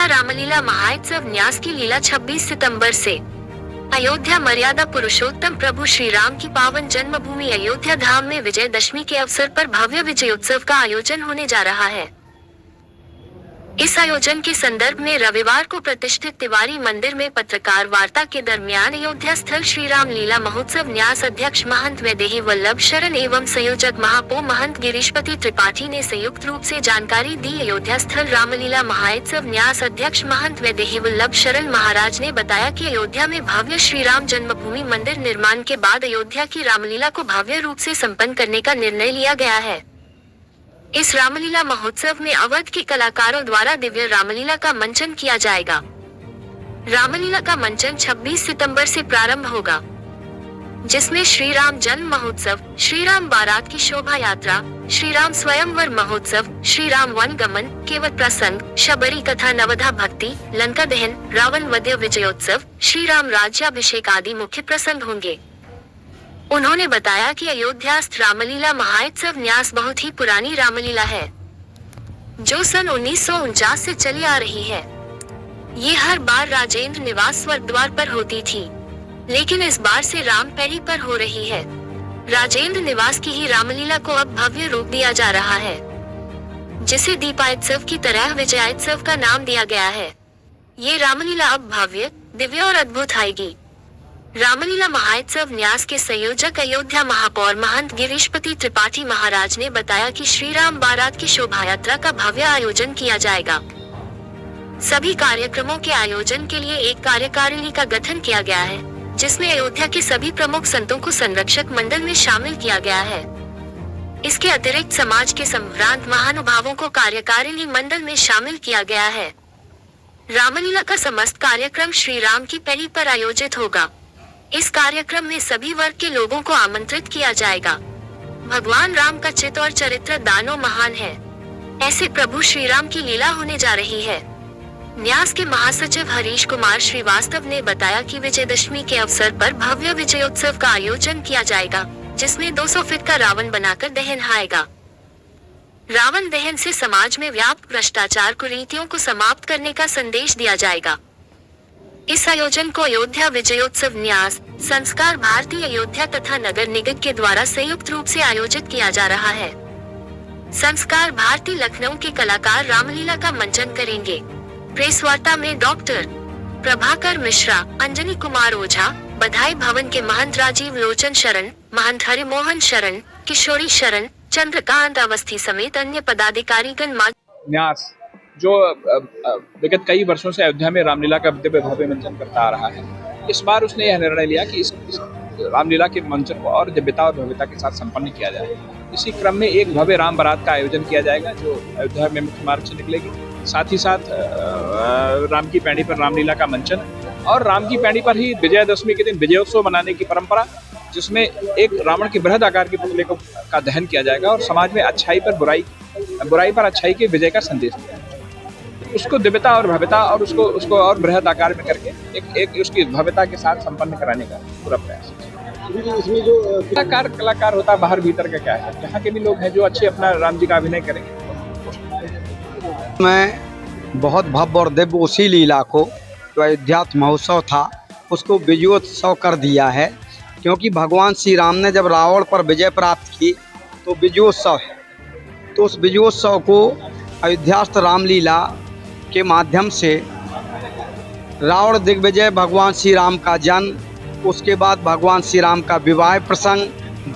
रामलीला महोत्सव न्यास की लीला 26 सितंबर से। अयोध्या मर्यादा पुरुषोत्तम प्रभु श्री राम की पावन जन्मभूमि अयोध्या धाम में विजयदशमी के अवसर पर भव्य विजयोत्सव का आयोजन होने जा रहा है। इस आयोजन के संदर्भ में रविवार को प्रतिष्ठित तिवारी मंदिर में पत्रकार वार्ता के दरमियान अयोध्या स्थल श्री राम लीला महोत्सव न्यास अध्यक्ष महंत वैदेही वल्लभ शरण एवं संयोजक महापौ महंत गिरीशपति त्रिपाठी ने संयुक्त रूप से जानकारी दी। अयोध्या स्थल रामलीला महोत्सव न्यास अध्यक्ष महंत वैदेही वल्लभ शरण महाराज ने बताया कि अयोध्या में भव्य श्री राम जन्मभूमि मंदिर निर्माण के बाद अयोध्या की रामलीला को भव्य रूप से संपन्न करने का निर्णय लिया गया है। इस रामलीला महोत्सव में अवध के कलाकारों द्वारा दिव्य रामलीला का मंचन किया जाएगा। रामलीला का मंचन 26 सितंबर से प्रारंभ होगा, जिसमें श्री राम जन्म महोत्सव, श्री राम बारात की शोभा यात्रा, श्री राम स्वयंवर महोत्सव, श्री राम वन गमन, केवट प्रसंग, शबरी कथा, नवधा भक्ति, लंका दहन, रावण वध, विजयोत्सव, श्री राम राज्याभिषेक आदि मुख्य प्रसंग होंगे। उन्होंने बताया कि अयोध्यास्थ रामलीला महोत्सव न्यास बहुत ही पुरानी रामलीला है, जो सन 1949 से चली आ रही है। ये हर बार राजेंद्र निवास स्वर्ग द्वार पर होती थी, लेकिन इस बार से राम पैड़ी पर हो रही है। राजेंद्र निवास की ही रामलीला को अब भव्य रूप दिया जा रहा है, जिसे दीपोत्सव की तरह विजयोत्सव का नाम दिया गया है। ये रामलीला अब भव्य, दिव्य और अद्भुत आएगी। रामलीला महोत्सव न्यास के संयोजक अयोध्या महापौर महंत गिरीशपति त्रिपाठी महाराज ने बताया कि श्री राम बारात की शोभा यात्रा का भव्य आयोजन किया जाएगा। सभी कार्यक्रमों के आयोजन के लिए एक कार्यकारिणी का गठन किया गया है, जिसमें अयोध्या के सभी प्रमुख संतों को संरक्षक मंडल में शामिल किया गया है। इसके अतिरिक्त समाज के संभ्रांत महानुभावों को कार्यकारिणी मंडल में शामिल किया गया है। रामलीला का समस्त कार्यक्रम श्री राम की पैड़ी पर आयोजित होगा। इस कार्यक्रम में सभी वर्ग के लोगों को आमंत्रित किया जाएगा। भगवान राम का चित और चरित्र दानों महान है, ऐसे प्रभु श्री राम की लीला होने जा रही है। न्यास के महासचिव हरीश कुमार श्रीवास्तव ने बताया कि विजयदशमी के अवसर पर भव्य विजयोत्सव का आयोजन किया जाएगा, जिसमें 200 फीट का रावण बनाकर दहन आएगा। रावण दहन से समाज में व्याप्त भ्रष्टाचार कुरीतियों को समाप्त करने का संदेश दिया जाएगा। इस आयोजन को अयोध्या विजयोत्सव न्यास, संस्कार भारती अयोध्या तथा नगर निगम के द्वारा संयुक्त रूप से आयोजित किया जा रहा है। संस्कार भारती लखनऊ के कलाकार रामलीला का मंचन करेंगे। प्रेस वार्ता में डॉक्टर प्रभाकर मिश्रा, अंजनी कुमार ओझा, बधाई भवन के महंत राजीव लोचन शरण, महंत हरिमोहन शरण, किशोरी शरण, चंद्रकांत अवस्थी समेत अन्य पदाधिकारीगण न्यास जो विगत कई वर्षों से अयोध्या में रामलीला का दिव्य भव्य मंचन करता आ रहा है, इस बार उसने यह निर्णय लिया कि इस रामलीला के मंचन को और दिव्यता और भव्यता के साथ संपन्न किया जाए। इसी क्रम में एक भव्य राम बारात का आयोजन किया जाएगा, जो अयोध्या में मुख्य मार्ग से निकलेगी। साथ ही साथ राम की पैड़ी पर रामलीला का मंचन और राम की पैड़ी पर ही विजयदशमी के दिन विजयोत्सव मनाने की परंपरा, जिसमें एक रावण के बृहद आकार के पुतले का दहन किया जाएगा और समाज में अच्छाई पर अच्छाई के विजय का संदेश दिया जाएगा। उसको दिव्यता और भव्यता और उसको और बृहद आकार में करके एक उसकी भव्यता के साथ संपन्न कराने का पूरा प्रयास है। इसमें जो कलाकार होता है बाहर भीतर का क्या है, यहाँ के भी लोग हैं जो अच्छे अपना राम जी का अभिनय करेंगे। मैं बहुत भव्य और दिव्य उसी लीला को जो अयोध्या महोत्सव था उसको विजयोत्सव कर दिया है, क्योंकि भगवान श्री राम ने जब रावण पर विजय प्राप्त की तो विजयोत्सव है। तो उस विजयोत्सव को अयोध्यास्थ रामलीला के माध्यम से रावण दिग्विजय, भगवान श्री राम का जन्म, उसके बाद भगवान श्री राम का विवाह प्रसंग,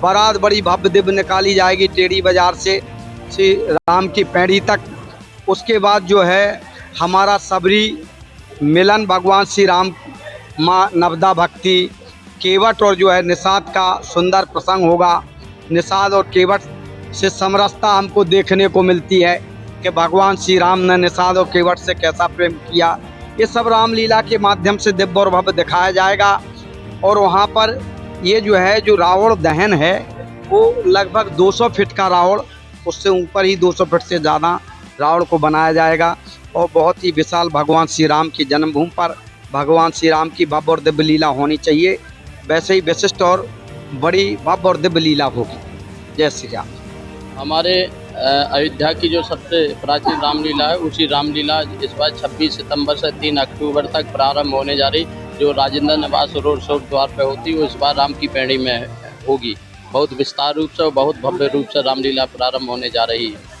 बारात बड़ी भव्य दिव्य निकाली जाएगी टेढ़ी बाजार से श्री राम की पैड़ी तक। उसके बाद जो है हमारा सबरी मिलन, भगवान श्री राम, माँ नवदा भक्ति, केवट और जो है निषाद का सुंदर प्रसंग होगा। निषाद और केवट से समरसता हमको देखने को मिलती है कि भगवान श्री राम ने निषाद और केवट से कैसा प्रेम किया। ये सब रामलीला के माध्यम से दिव्य और भव्य दिखाया जाएगा। और वहाँ पर ये जो है जो रावण दहन है वो लगभग 200 फीट का रावण, उससे ऊपर ही 200 फीट से ज़्यादा रावण को बनाया जाएगा। और बहुत ही विशाल भगवान श्री राम की जन्मभूमि पर भगवान श्री राम की भव्य और दिव्य लीला होनी चाहिए। वैसे ही विशिष्ट और बड़ी भव्य और दिव्य लीला होगी। जय श्री राम। हमारे अयोध्या की जो सबसे प्राचीन रामलीला है, उसी रामलीला इस बार 26 सितंबर से 3 अक्टूबर तक प्रारंभ होने जा रही, जो राजेंद्र निवास रोड शोक द्वार पे होती है, वो इस बार राम की पैड़ी में होगी। बहुत विस्तार रूप से और बहुत भव्य रूप से रामलीला प्रारंभ होने जा रही है।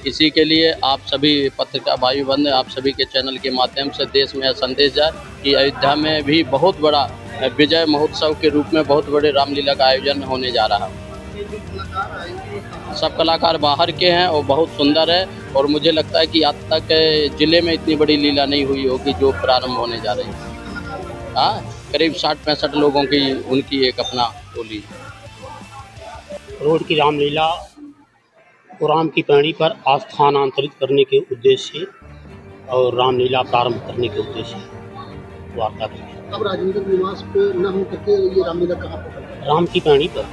इसी के लिए आप सभी पत्रकार भाई बंधु, आप सभी के चैनल के माध्यम से देश में यह संदेश जाए कि अयोध्या में भी बहुत बड़ा विजय महोत्सव के रूप में बहुत बड़े रामलीला का आयोजन होने जा रहा है। सब कलाकार बाहर के हैं और बहुत सुंदर है, और मुझे लगता है कि आज तक ज़िले में इतनी बड़ी लीला नहीं हुई होगी जो प्रारंभ होने जा रही है। हाँ, करीब 60-65 लोगों की उनकी एक अपना टोली। रोड की रामलीला को राम की पैड़ी पर स्थानांतरित करने के उद्देश्य से और रामलीला प्रारंभ करने के उद्देश्य से वार्ता की। अब राजेंद्र निवास पे न हो करके ये रामलीला कहाँ पर? राम की पैड़ी पर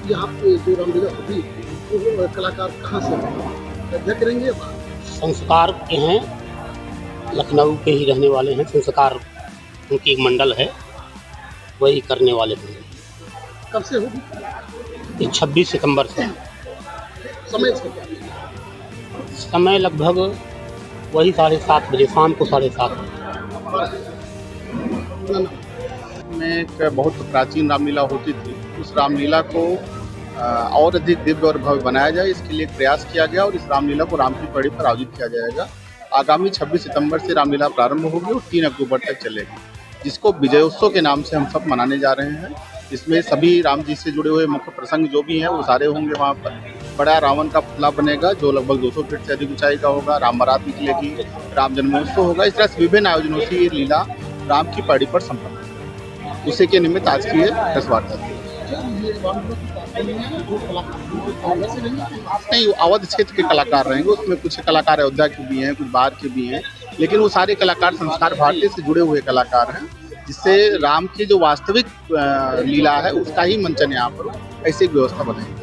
यहाँ पे जो रामलीला होती है वो कलाकार कहाँ से अयोध्या करेंगे? संस्कार के हैं, लखनऊ के ही रहने वाले हैं। संस्कार उनकी एक मंडल है, वही करने वाले हैं। कब से होगी? ये 26 सितंबर से। समय इसका क्या? समय लगभग वही 7:30 बजे, शाम को 7:30 में एक बहुत प्राचीन रामलीला होती थी। उस रामलीला को और अधिक दिव्य और भव्य बनाया जाए, इसके लिए प्रयास किया गया और इस रामलीला को राम की पैड़ी पर आयोजित किया जाएगा। आगामी 26 सितंबर से रामलीला प्रारंभ होगी और 3 अक्टूबर तक चलेगी, जिसको विजयोत्सव के नाम से हम सब मनाने जा रहे हैं। इसमें सभी राम जी से जुड़े हुए मुख्य प्रसंग जो भी हैं वो सारे होंगे। वहाँ पर बड़ा रावण का पुतला बनेगा जो लगभग 200 फीट से अधिक ऊंचाई का होगा। राम बारात निकलेगी, राम जन्मोत्सव होगा। इस तरह से विभिन्न आयोजनों से ये लीला राम की पैड़ी पर संपन्न होगी। उसी के निमित्त आज की ये प्रेस वार्ता थी। नहीं, अवध क्षेत्र के कलाकार रहेंगे, उसमें कुछ कलाकार अयोध्या के भी हैं, कुछ बाहर के भी हैं, लेकिन वो सारे कलाकार संस्कार भारती से जुड़े हुए कलाकार हैं, जिससे राम की जो वास्तविक लीला है उसका ही मंचन यहाँ पर ऐसी व्यवस्था बनाई।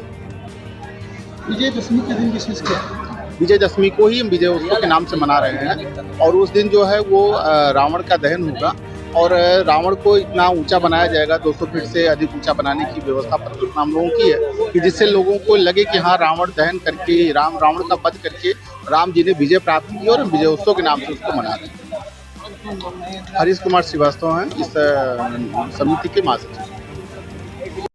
विजयदशमी के दिन विशेष क्या? विजयदशमी को ही हम विजय उत्सव के नाम से मना रहे हैं, और उस दिन जो है वो रावण का दहन होगा और रावण को इतना ऊंचा बनाया जाएगा, 200 फीट से अधिक ऊंचा बनाने की व्यवस्था परिकल्पना हम लोगों की है कि जिससे लोगों को लगे कि हाँ, रावण दहन करके रावण का वध करके राम जी ने विजय प्राप्त की और हम विजय उत्सव के नाम से उसको मना रहे हैं। हरीश कुमार श्रीवास्तव हैं इस समिति के महासचिव।